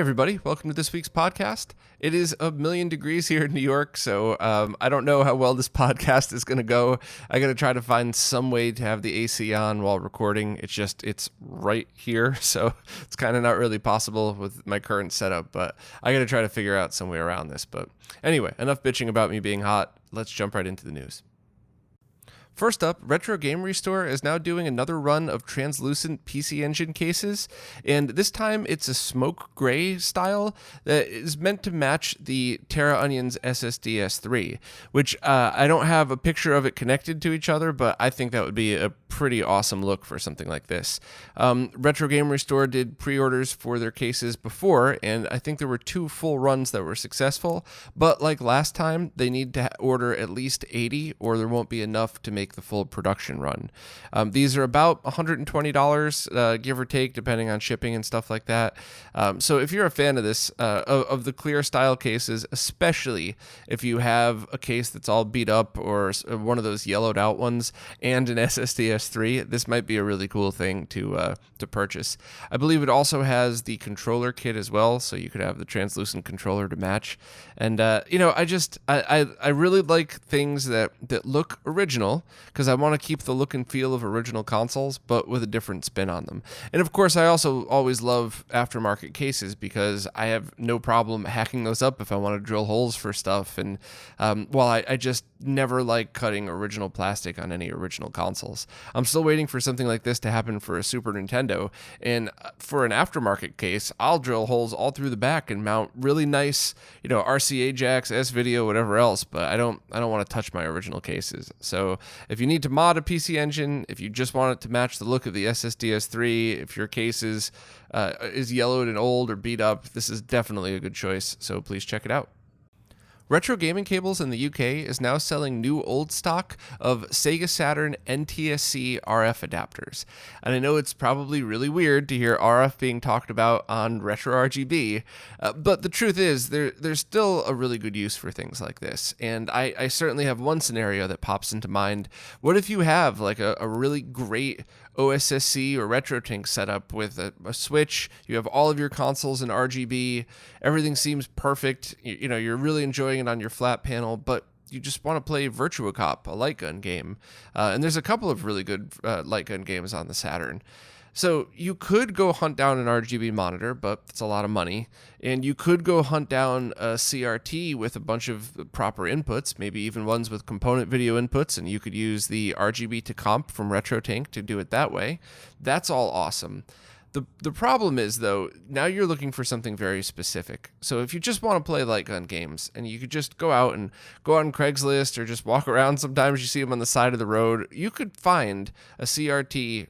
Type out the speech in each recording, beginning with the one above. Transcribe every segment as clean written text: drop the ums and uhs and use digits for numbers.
everybody. Welcome to this week's podcast. It is a million degrees here in New York, so I don't know how well this podcast is going to go. I got to try to find some way to have the AC on while recording. It's right here, so it's kind of not really possible with my current setup, but I got to try to figure out some way around this. But anyway, enough bitching about me being hot. Let's jump right into the news. First up, Retro Game Restore is now doing another run of translucent PC Engine cases, and this time it's a smoke gray style that is meant to match the Terra Onion's SSD S3, which I don't have a picture of it connected to each other, but I think that would be a pretty awesome look for something like this. Retro Game Restore did pre-orders for their cases before, and I think there were 2 full runs that were successful, but like last time, they need to order at least 80 or there won't be enough to make the full production run. These are about $120, give or take, depending on shipping and stuff like that. So if you're a fan of this, of the clear style cases, especially if you have a case that's all beat up or one of those yellowed out ones and an SSD S3, this might be a really cool thing to purchase. I believe it also has the controller kit as well, so you could have the translucent controller to match. And I really like things that look original, because I want to keep the look and feel of original consoles, but with a different spin on them. And of course, I also always love aftermarket cases because I have no problem hacking those up if I want to drill holes for stuff. And I just never like cutting original plastic on any original consoles. I'm still waiting for something like this to happen for a Super Nintendo. And for an aftermarket case, I'll drill holes all through the back and mount really nice, RCA jacks, S-Video, whatever else. But I don't want to touch my original cases. So if you need to mod a PC Engine, if you just want it to match the look of the SSD S3, if your case is yellowed and old or beat up, this is definitely a good choice. So please check it out. Retro Gaming Cables in the UK is now selling new old stock of Sega Saturn NTSC RF adapters. And I know it's probably really weird to hear RF being talked about on RetroRGB, but the truth is there's still a really good use for things like this. And I certainly have one scenario that pops into mind. What if you have like a really great OSSC or RetroTink setup with a switch, you have all of your consoles in RGB, everything seems perfect, you're really enjoying it on your flat panel, but you just want to play Virtua Cop, a light gun game. And there's a couple of really good light gun games on the Saturn. So you could go hunt down an RGB monitor, but it's a lot of money. And you could go hunt down a CRT with a bunch of proper inputs, maybe even ones with component video inputs, and you could use the RGB to comp from RetroTink to do it that way. That's all awesome. The problem is, though, now you're looking for something very specific. So if you just want to play light gun games, and you could just go out on Craigslist or just walk around, sometimes you see them on the side of the road, you could find a CRT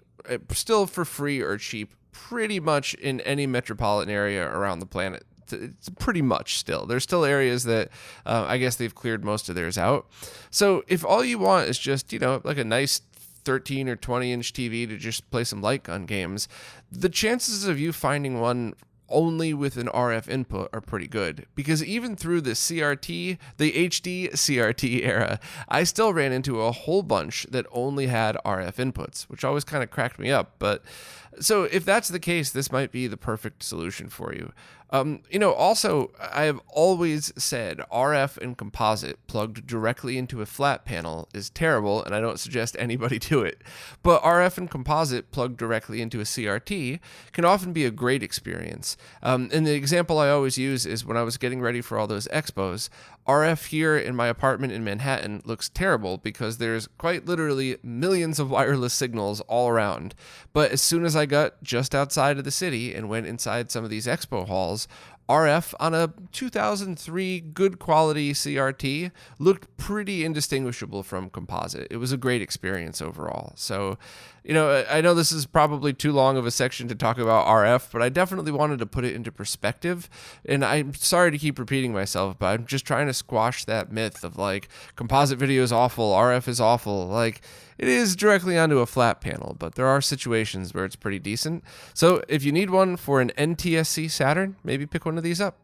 still for free or cheap pretty much in any metropolitan area around the planet. It's pretty much still. There's still areas that I guess they've cleared most of theirs out. So if all you want is just, like a nice 13 or 20 inch TV to just play some light gun games, the chances of you finding one only with an RF input are pretty good, because even through the CRT, the HD CRT era, I still ran into a whole bunch that only had RF inputs, which always kind of cracked me up. But so if that's the case, this might be the perfect solution for you. Also, I have always said RF and composite plugged directly into a flat panel is terrible, and I don't suggest anybody do it. But RF and composite plugged directly into a CRT can often be a great experience. And the example I always use is when I was getting ready for all those expos, RF here in my apartment in Manhattan looks terrible because there's quite literally millions of wireless signals all around. But as soon as I got just outside of the city and went inside some of these expo halls, RF on a 2003 good quality CRT looked pretty indistinguishable from composite. It was a great experience overall. So, I know this is probably too long of a section to talk about RF, but I definitely wanted to put it into perspective. And I'm sorry to keep repeating myself, but I'm just trying to squash that myth of composite video is awful, RF is awful. It is directly onto a flat panel, but there are situations where it's pretty decent. So if you need one for an NTSC Saturn, maybe pick one of these up.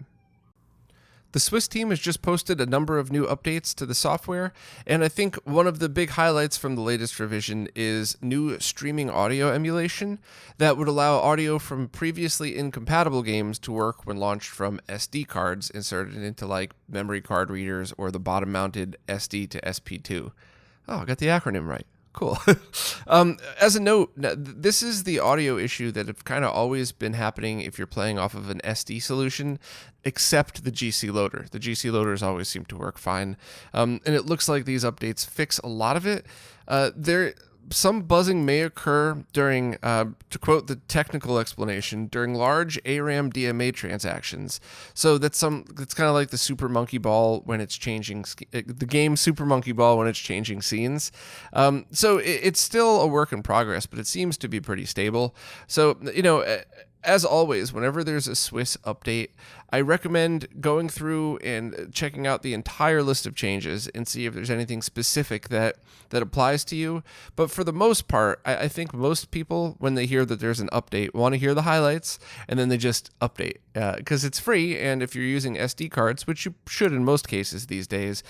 The Swiss team has just posted a number of new updates to the software, and I think one of the big highlights from the latest revision is new streaming audio emulation that would allow audio from previously incompatible games to work when launched from SD cards inserted into like memory card readers or the bottom-mounted SD to SP2. Oh, I got the acronym right. Cool. As a note, this is the audio issue that have kind of always been happening if you're playing off of an SD solution, except the GC loader. The GC loaders always seem to work fine. And it looks like these updates fix a lot of it. Some buzzing may occur during, to quote the technical explanation, during large ARAM DMA transactions. So that's kind of like the Super Monkey Ball when it's changing the game Super Monkey Ball when it's changing scenes. So it's still a work in progress, but it seems to be pretty stable. So as always, whenever there's a Swiss update, I recommend going through and checking out the entire list of changes and see if there's anything specific that applies to you. But for the most part, I think most people, when they hear that there's an update, want to hear the highlights, and then they just update because it's free. And if you're using SD cards, which you should in most cases these days,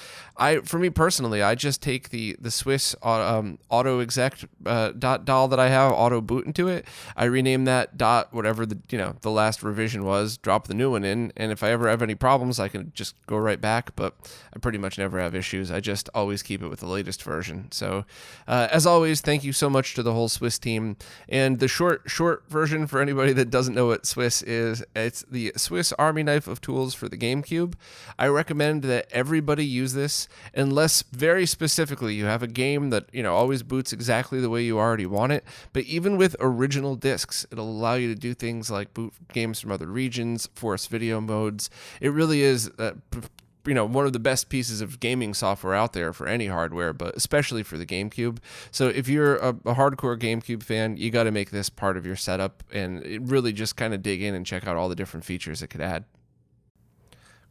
for me personally, I just take the Swiss auto exec .dal that I have, auto boot into it. I rename that dot whatever the last revision was, drop the new one in, and if I ever have any problems, I can just go right back. But I pretty much never have issues. I just always keep it with the latest version. So as always, thank you so much to the whole Swiss team. And the short version for anybody that doesn't know what Swiss is, it's the Swiss Army knife of tools for the GameCube. I recommend that everybody use this unless very specifically you have a game that always boots exactly the way you already want it. But even with original discs, it'll allow you to do things like boot games from other regions, force video modes. It really is one of the best pieces of gaming software out there for any hardware, but especially for the GameCube. So if you're a hardcore GameCube fan, you got to make this part of your setup and really just kind of dig in and check out all the different features it could add.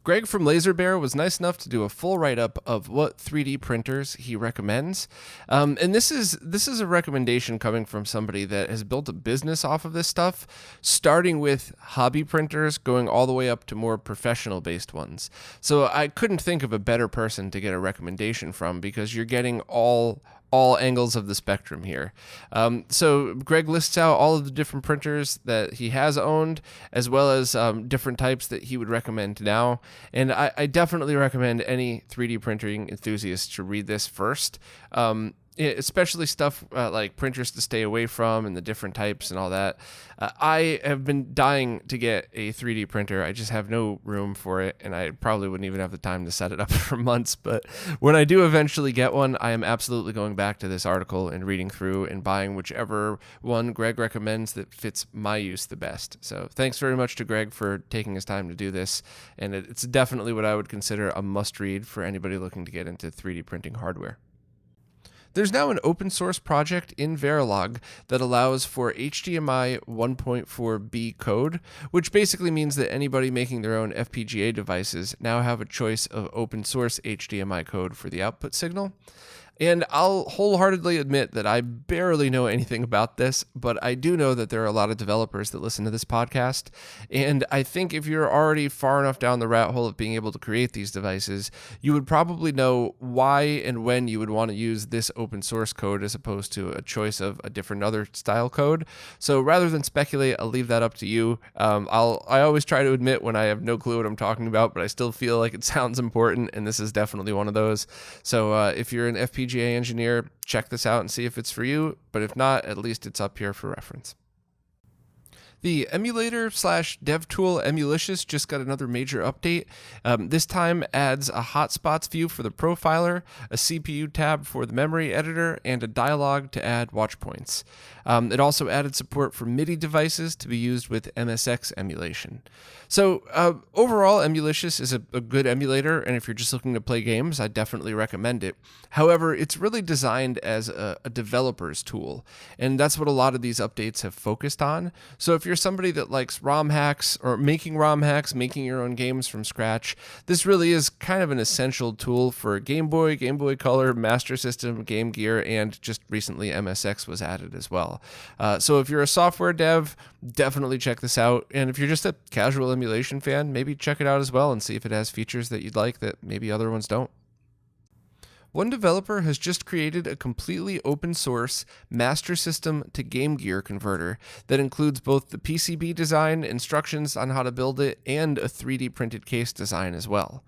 Greg from LaserBear was nice enough to do a full write-up of what 3D printers he recommends. And this is a recommendation coming from somebody that has built a business off of this stuff, starting with hobby printers, going all the way up to more professional-based ones. So I couldn't think of a better person to get a recommendation from because you're getting all angles of the spectrum here. So Greg lists out all of the different printers that he has owned, as well as different types that he would recommend now. And I definitely recommend any 3D printing enthusiast to read this first. Especially stuff like printers to stay away from and the different types and all that. I have been dying to get a 3D printer. I just have no room for it, and I probably wouldn't even have the time to set it up for months. But when I do eventually get one, I am absolutely going back to this article and reading through and buying whichever one Greg recommends that fits my use the best. So thanks very much to Greg for taking his time to do this, and it's definitely what I would consider a must-read for anybody looking to get into 3D printing hardware. There's now an open source project in Verilog that allows for HDMI 1.4b code, which basically means that anybody making their own FPGA devices now have a choice of open source HDMI code for the output signal. And I'll wholeheartedly admit that I barely know anything about this, but I do know that there are a lot of developers that listen to this podcast. And I think if you're already far enough down the rat hole of being able to create these devices, you would probably know why and when you would want to use this open source code as opposed to a choice of a different other style code. So rather than speculate, I'll leave that up to you. I always try to admit when I have no clue what I'm talking about, but I still feel like it sounds important, and this is definitely one of those. So if you're an FPGA engineer, check this out and see if it's for you, but if not, at least it's up here for reference. The emulator/dev tool Emulitious just got another major update. This time adds a hotspots view for the profiler, a CPU tab for the memory editor, and a dialog to add watch points. It also added support for MIDI devices to be used with MSX emulation. So overall, Emulitious is a good emulator, and if you're just looking to play games, I definitely recommend it. However, it's really designed as a developer's tool, and that's what a lot of these updates have focused on. So if if you're somebody that likes ROM hacks or making ROM hacks, making your own games from scratch, this really is kind of an essential tool for Game Boy, Game Boy Color, Master System, Game Gear, and just recently MSX was added as well. So if you're a software dev, definitely check this out. And if you're just a casual emulation fan, maybe check it out as well and see if it has features that you'd like that maybe other ones don't. One developer has just created a completely open source Master System to Game Gear converter that includes both the PCB design, instructions on how to build it, and a 3D printed case design as well.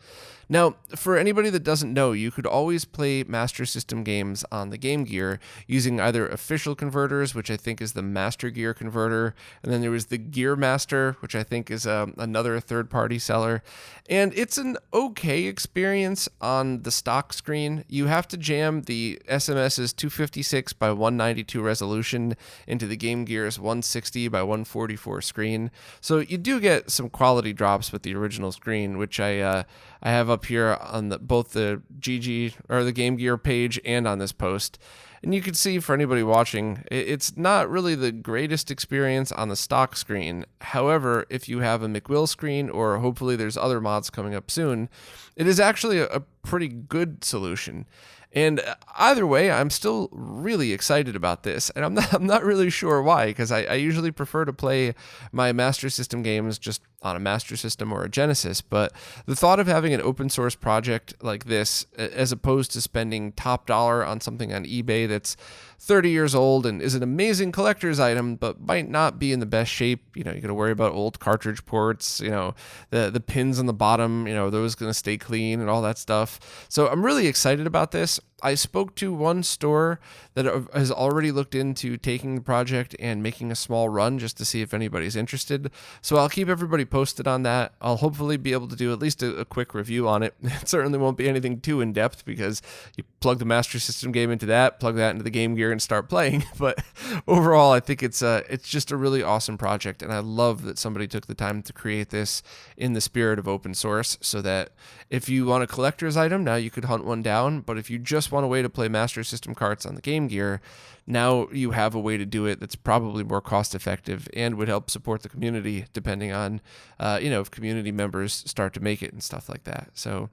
Now, for anybody that doesn't know, you could always play Master System games on the Game Gear using either official converters, which I think is the Master Gear converter, and then there was the Gear Master, which I think is another third-party seller. And it's an okay experience on the stock screen. You have to jam the SMS's 256 by 192 resolution into the Game Gear's 160 by 144 screen. So you do get some quality drops with the original screen, which I have up here on both the GG or the Game Gear page and on this post. And you can see for anybody watching, it's not really the greatest experience on the stock screen. However, if you have a McWill screen, or hopefully there's other mods coming up soon, it is actually a pretty good solution. And either way, I'm still really excited about this, and I'm not really sure why, because I usually prefer to play my Master System games just on a Master System or a Genesis, but the thought of having an open source project like this, as opposed to spending top dollar on something on eBay that's 30 years old and is an amazing collector's item, but might not be in the best shape. You got to worry about old cartridge ports, the pins on the bottom, those going to stay clean and all that stuff. So I'm really excited about this. I spoke to one store that has already looked into taking the project and making a small run just to see if anybody's interested. So I'll keep everybody posted on that. I'll hopefully be able to do at least a quick review on it. It certainly won't be anything too in-depth, because you plug the Master System game into that, plug that into the Game Gear, and start playing. But overall, I think it's just a really awesome project, and I love that somebody took the time to create this in the spirit of open source, so that if you want a collector's item, now you could hunt one down. But if you just want a way to play Master System carts on the Game Gear, now you have a way to do it that's probably more cost effective and would help support the community, depending on if community members start to make it and stuff like that. So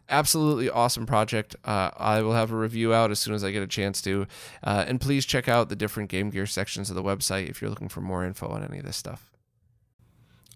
absolutely awesome project. I will have a review out as soon as I get a chance to, and please check out the different Game Gear sections of the website if you're looking for more info on any of this stuff.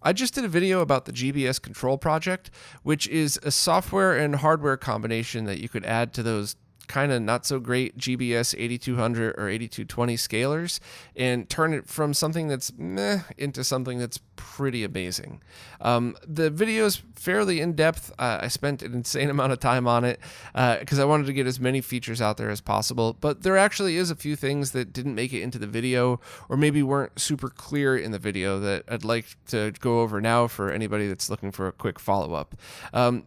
I just did a video about the GBS Control project, which is a software and hardware combination that you could add to those kind of not so great GBS 8200 or 8220 scalers and turn it from something that's meh into something that's pretty amazing. The video is fairly in-depth. I spent an insane amount of time on it because I wanted to get as many features out there as possible, but there actually is a few things that didn't make it into the video, or maybe weren't super clear in the video, that I'd like to go over now for anybody that's looking for a quick follow-up.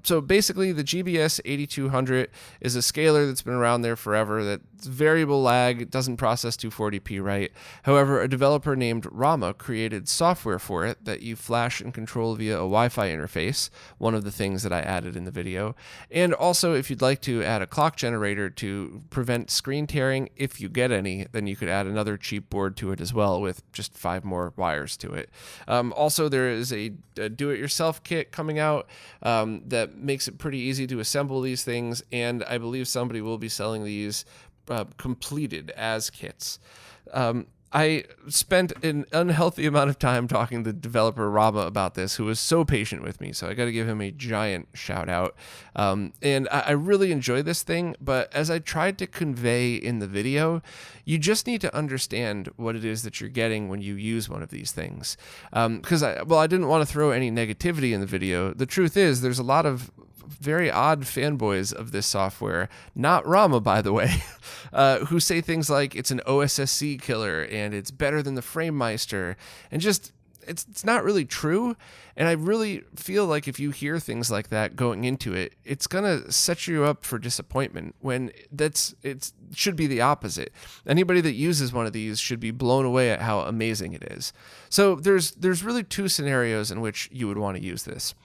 So basically, the GBS 8200 is a scaler that's been around there forever, that's variable lag, it doesn't process 240p right. However, a developer named Rama created software for it that you flash and control via a Wi-Fi interface, one of the things that I added in the video. And also, if you'd like to add a clock generator to prevent screen tearing, if you get any, then you could add another cheap board to it as well with just 5 more wires to it. Also, there is a do-it-yourself kit coming out that makes it pretty easy to assemble these things, and I believe somebody will be selling these completed as kits. I spent an unhealthy amount of time talking to developer Rama about this, who was so patient with me, so I got to give him a giant shout out. And I really enjoy this thing, but as I tried to convey in the video, you just need to understand what it is that you're getting when you use one of these things. Because I didn't want to throw any negativity in the video. The truth is, there's a lot of very odd fanboys of this software, not Rama, by the way, who say things like it's an OSSC killer and it's better than the FrameMeister, and just it's not really true. And I really feel like if you hear things like that going into it, it's gonna set you up for disappointment, when it should be the opposite. Anybody that uses one of these should be blown away at how amazing it is. So there's really 2 scenarios in which you would want to use this.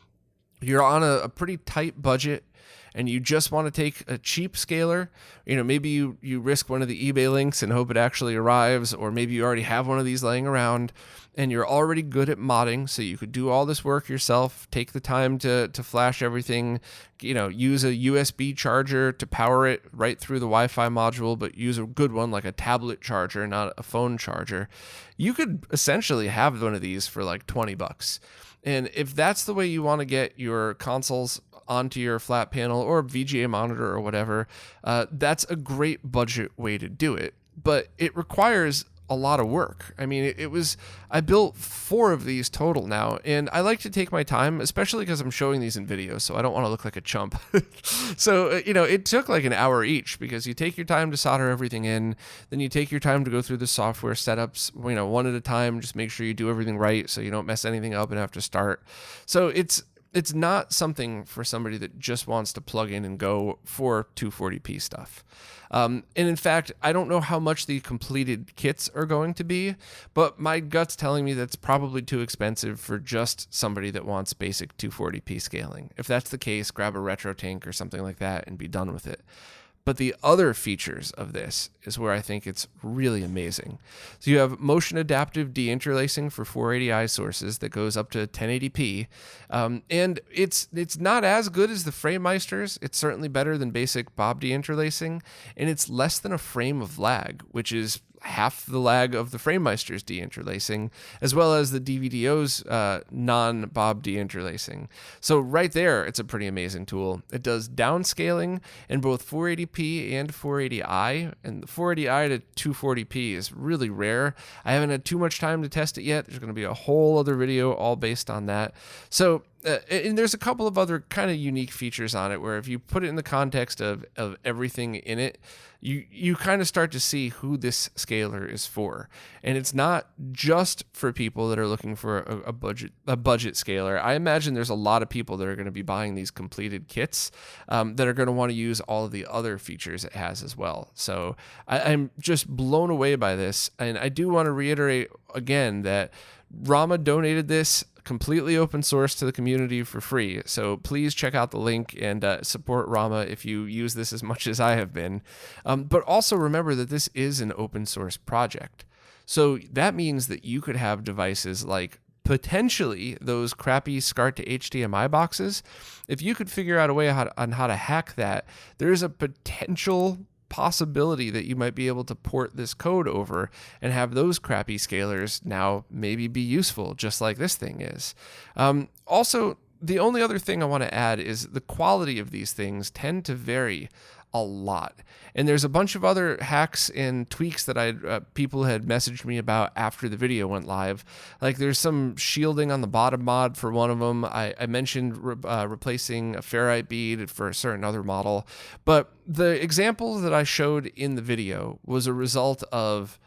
you're on a pretty tight budget and you just want to take a cheap scaler, maybe you risk one of the eBay links and hope it actually arrives, or maybe you already have one of these laying around and you're already good at modding, so you could do all this work yourself, take the time to flash everything, use a USB charger to power it right through the Wi-Fi module, but use a good one like a tablet charger, not a phone charger. You could essentially have one of these for like $20. And if that's the way you want to get your consoles onto your flat panel or VGA monitor or whatever, that's a great budget way to do it. But it requires a lot of work. I mean, I built 4 of these total now, and I like to take my time, especially because I'm showing these in videos, so I don't want to look like a chump. So, it took like an hour each, because you take your time to solder everything in, then you take your time to go through the software setups, one at a time, just make sure you do everything right so you don't mess anything up and have to start. So it's not something for somebody that just wants to plug in and go for 240p stuff. And in fact, I don't know how much the completed kits are going to be, but my gut's telling me that's probably too expensive for just somebody that wants basic 240p scaling. If that's the case, grab a RetroTink or something like that and be done with it. But the other features of this is where I think it's really amazing. So you have motion adaptive deinterlacing for 480i sources that goes up to 1080p. And it's not as good as the FrameMeisters. It's certainly better than basic Bob deinterlacing. And it's less than a frame of lag, which is half the lag of the FrameMeister's deinterlacing, as well as the DVDO's non-Bob deinterlacing. So right there, it's a pretty amazing tool. It does downscaling in both 480p and 480i, and the 480i to 240p is really rare. I haven't had too much time to test it yet. There's going to be a whole other video all based on that. So and there's a couple of other kind of unique features on it where if you put it in the context of everything in it, you kind of start to see who this scaler is for. And it's not just for people that are looking for a budget scaler. I imagine there's a lot of people that are going to be buying these completed kits that are going to want to use all of the other features it has as well. So I'm just blown away by this. And I do want to reiterate again that Rama donated this completely open source to the community for free. So please check out the link and support Rama if you use this as much as I have been. But also remember that this is an open source project. So that means that you could have devices like potentially those crappy SCART to HDMI boxes. If you could figure out a way on how to hack that, there's a potential possibility that you might be able to port this code over and have those crappy scalers now maybe be useful, just like this thing is. Also, the only other thing I want to add is the quality of these things tend to vary a lot. And there's a bunch of other hacks and tweaks that people had messaged me about after the video went live. Like there's some shielding on the bottom mod for one of them. I mentioned replacing a ferrite bead for a certain other model. But the example that I showed in the video was a result of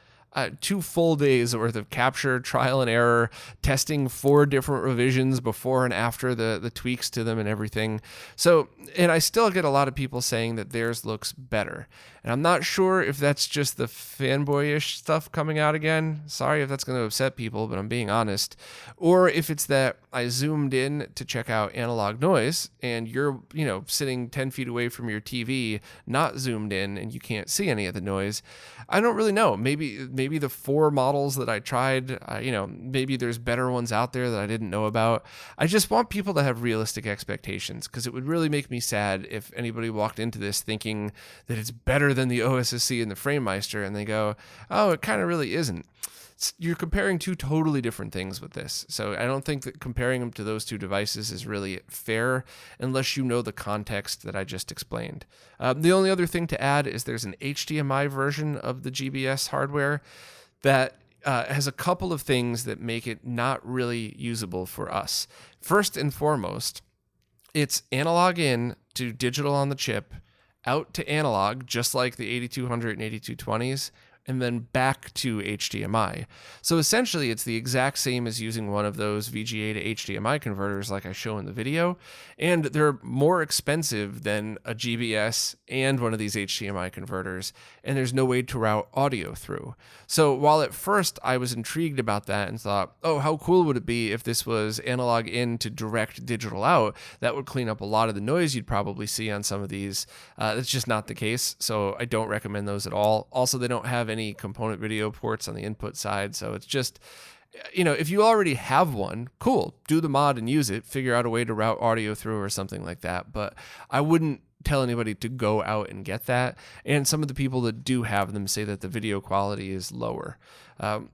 2 full days worth of capture, trial and error, testing 4 different revisions before and after the tweaks to them and everything. So, and I still get a lot of people saying that theirs looks better. And I'm not sure if that's just the fanboyish stuff coming out again. Sorry if that's going to upset people, but I'm being honest. Or if it's that I zoomed in to check out analog noise and you're, sitting 10 feet away from your TV, not zoomed in, and you can't see any of the noise. I don't really know. Maybe the 4 models that I tried, maybe there's better ones out there that I didn't know about. I just want people to have realistic expectations, because it would really make me sad if anybody walked into this thinking that it's better than the OSSC and the FrameMeister, and they go, oh, it kind of really isn't. You're comparing 2 totally different things with this. So I don't think that comparing them to those 2 devices is really fair unless you know the context that I just explained. The only other thing to add is there's an HDMI version of the GBS hardware that has a couple of things that make it not really usable for us. First and foremost, it's analog in to digital on the chip, out to analog, just like the 8200 and 8220s, and then back to HDMI. So essentially, it's the exact same as using one of those VGA to HDMI converters like I show in the video, and they're more expensive than a GBS and one of these HDMI converters, and there's no way to route audio through. So while at first I was intrigued about that and thought, oh, how cool would it be if this was analog in to direct digital out? That would clean up a lot of the noise you'd probably see on some of these. That's just not the case, so I don't recommend those at all. Also, they don't have any component video ports on the input side, so it's just, if you already have one, cool, do the mod and use it, figure out a way to route audio through or something like that, but I wouldn't tell anybody to go out and get that. And some of the people that do have them say that the video quality is lower.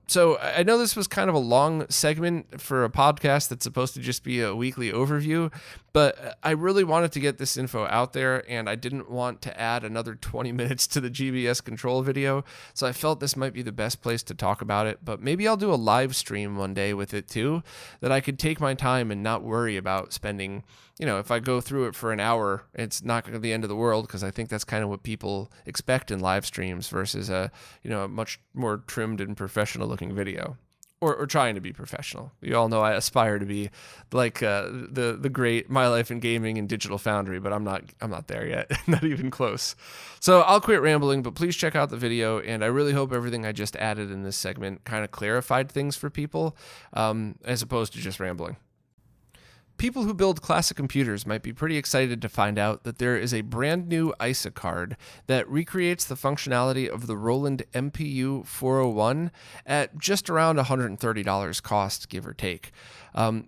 So I know this was kind of a long segment for a podcast that's supposed to just be a weekly overview, but I really wanted to get this info out there, and I didn't want to add another 20 minutes to the GBS Control video, so I felt this might be the best place to talk about it. But maybe I'll do a live stream one day with it too, that I could take my time and not worry about spending, if I go through it for an hour, it's not going to be the end of the world, because I think that's kind of what people expect in live streams versus a much more trimmed and professional looking video, or trying to be professional. You all know I aspire to be like the great My Life in Gaming and Digital Foundry, but I'm not there yet, not even close. So I'll quit rambling, but please check out the video, and I really hope everything I just added in this segment kind of clarified things for people, as opposed to just rambling. People who build classic computers might be pretty excited to find out that there is a brand new ISA card that recreates the functionality of the Roland MPU 401 at just around $130 cost, give or take.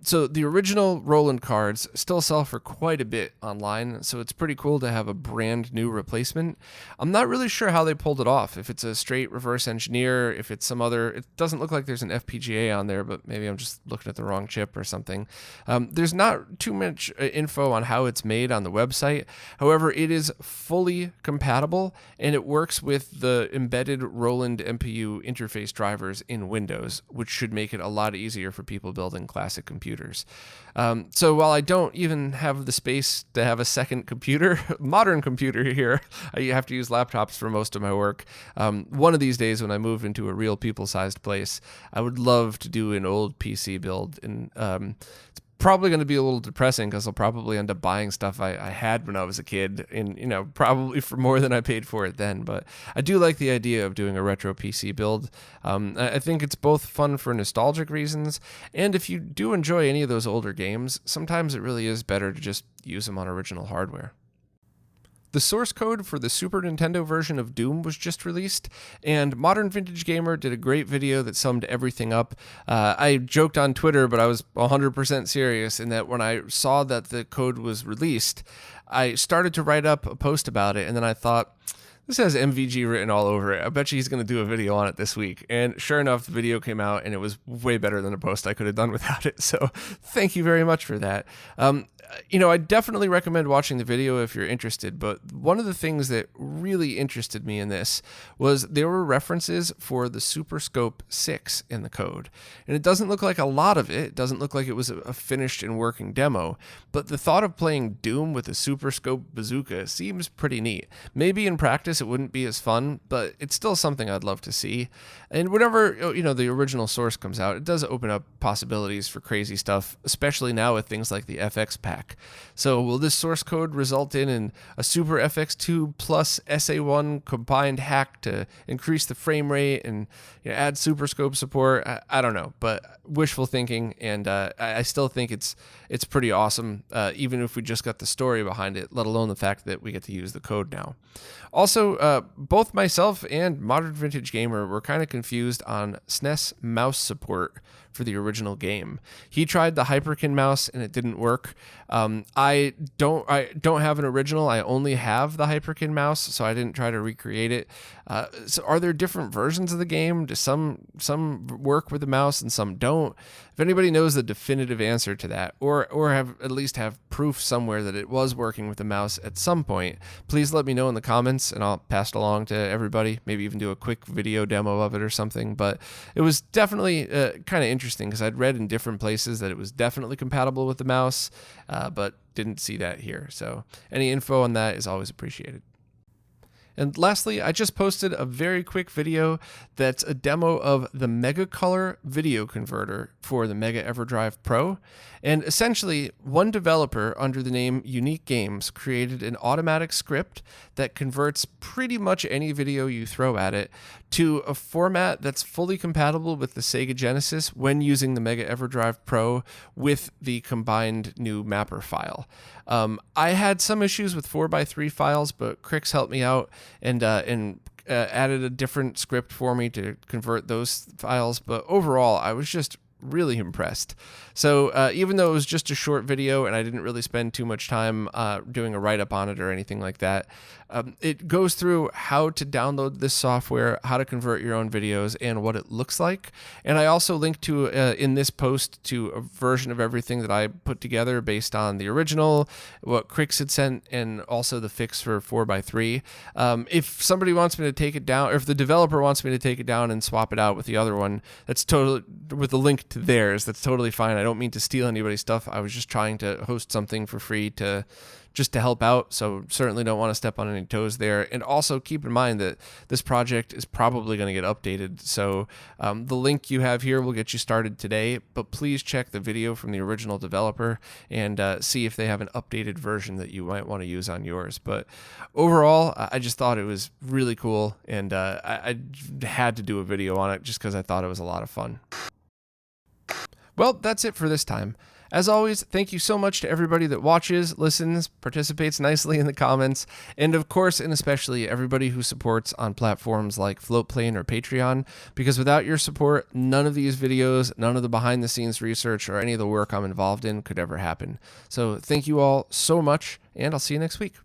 So the original Roland cards still sell for quite a bit online, so it's pretty cool to have a brand new replacement. I'm not really sure how they pulled it off, if it's a straight reverse engineer, if it's some other, it doesn't look like there's an FPGA on there, but maybe I'm just looking at the wrong chip or something. There's not too much info on how it's made on the website. However, it is fully compatible, and it works with the embedded Roland MPU interface drivers in Windows, which should make it a lot easier for people building classic computers. So while I don't even have the space to have a second computer, modern computer here, I have to use laptops for most of my work. One of these days when I move into a real people-sized place, I would love to do an old PC build, and it's probably going to be a little depressing because I'll probably end up buying stuff I had when I was a kid, and probably for more than I paid for it then. But I do like the idea of doing a retro PC build. I think it's both fun for nostalgic reasons, and if you do enjoy any of those older games, sometimes it really is better to just use them on original hardware. The source code for the Super Nintendo version of Doom was just released, and Modern Vintage Gamer did a great video that summed everything up. I joked on Twitter, but I was 100% serious in that when I saw that the code was released, I started to write up a post about it, and then I thought, this has MVG written all over it. I bet you he's going to do a video on it this week. And sure enough, the video came out, and it was way better than a post I could have done without it. So thank you very much for that. I definitely recommend watching the video if you're interested, but one of the things that really interested me in this was there were references for the Super Scope 6 in the code. And it doesn't look like a lot of it. It doesn't look like it was a finished and working demo, but the thought of playing Doom with a Super Scope bazooka seems pretty neat. Maybe in practice it wouldn't be as fun, but it's still something I'd love to see. And whenever, the original source comes out, it does open up possibilities for crazy stuff, especially now with things like the FX pack. So will this source code result in a Super FX2 plus SA1 combined hack to increase the frame rate and add Super Scope support? I don't know, but wishful thinking, and I still think it's pretty awesome, even if we just got the story behind it, let alone the fact that we get to use the code now. Also, both myself and Modern Vintage Gamer were kind of confused on SNES mouse support for the original game. He tried the Hyperkin mouse and it didn't work. I don't have an original. I only have the Hyperkin mouse, so I didn't try to recreate it. So are there different versions of the game? Do some work with the mouse and some don't? If anybody knows the definitive answer to that, or have at least have proof somewhere that it was working with the mouse at some point, please let me know in the comments and I'll pass it along to everybody. Maybe even do a quick video demo of it or something. But it was definitely kind of interesting because I'd read in different places that it was definitely compatible with the mouse, but didn't see that here. So any info on that is always appreciated. And lastly, I just posted a very quick video that's a demo of the Mega Color video converter for the Mega EverDrive Pro. And essentially, one developer under the name Unique Games created an automatic script that converts pretty much any video you throw at it to a format that's fully compatible with the Sega Genesis when using the Mega EverDrive Pro with the combined new mapper file. I had some issues with 4x3 files, but Crix helped me out and added a different script for me to convert those files. But overall, I was just really impressed. So even though it was just a short video and I didn't really spend too much time doing a write-up on it or anything like that, it goes through how to download this software, how to convert your own videos, and what it looks like. And I also linked to, in this post, to a version of everything that I put together based on the original, what Crix had sent, and also the fix for 4x3. If somebody wants me to take it down, or if the developer wants me to take it down and swap it out with the other one, that's totally, with the link to theirs, that's totally fine. I don't mean to steal anybody's stuff. I was just trying to host something for free to help out, so certainly don't want to step on any toes there. And also keep in mind that this project is probably going to get updated, so the link you have here will get you started today, but please check the video from the original developer and see if they have an updated version that you might want to use on yours. But overall, I just thought it was really cool, and I had to do a video on it just because I thought it was a lot of fun. Well, that's it for this time. As always, thank you so much to everybody that watches, listens, participates nicely in the comments, and of course, and especially everybody who supports on platforms like Floatplane or Patreon, because without your support, none of these videos, none of the behind-the-scenes research, or any of the work I'm involved in could ever happen. So thank you all so much, and I'll see you next week.